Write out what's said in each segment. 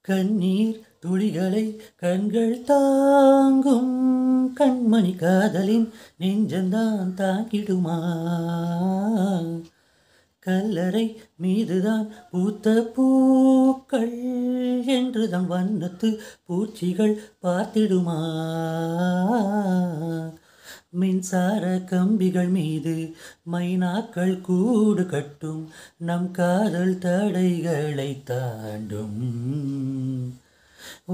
கண்ணீர் துளிகளை கண்கள் தாங்கும் கண்மணி காதலின் நெஞ்சந்தான் தாங்கிடுமா? கல்லறை மீதுதான் பூத்த பூக்கள் என்றுதான் வண்ணத்து பூச்சிகள் பார்த்திடுமா? மின்சார கம்பிகள் மீது மைனாக்கள் கூடு கட்டும் நம் காதல் தடைகளை தாண்டும்.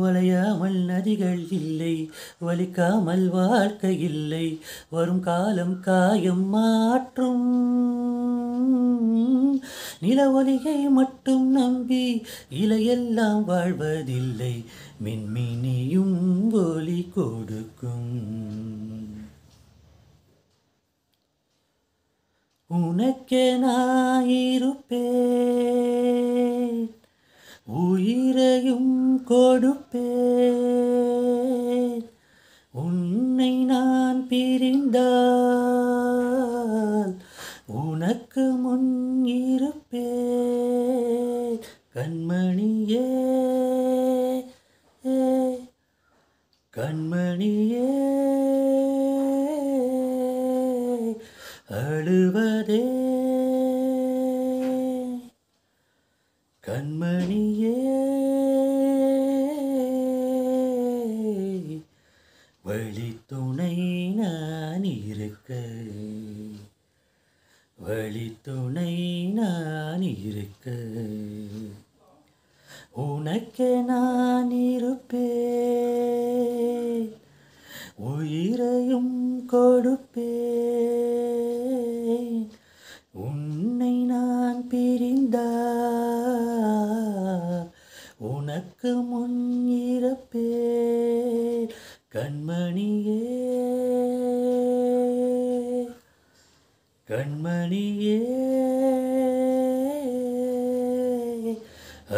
வளையாமல் நதிகள் இல்லை, வலிக்காமல் வாழ்க்கை இல்லை, வரும் காலம் காயம் மாற்றும். நில ஒளியை மட்டும் நம்பி இலையெல்லாம் வாழ்வதில்லை, மின்மினியும் ஒளி கொடுக்கும். உனக்கே நான் இருப்பேன், உயிரையும் கொடுப்பேன். உன்னை நான் பிரிந்தால் உனக்கு முன் இருப்பேன். கண்மணியே கண்மணியே அழுவதே கண்மணியே வழித்துணை நான் இருக்க, வழித்துணை நான் இருக்க. உனக்கே நான் இருப்பேன், உயிரையும் கொடுப்பேன். உன்னை நான் பிரிந்தால் உனக்கு முன் இருப்பேன். கண்மணியே கண்மணியே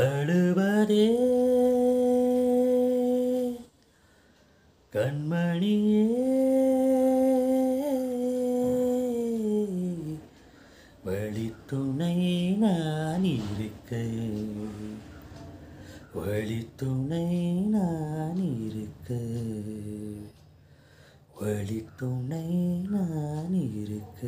அழுவதே கண்மணியே வழித்துணை நான் இருக்க, வழித்துணை நான் இருக்க, வழித்துணை நான் இருக்க.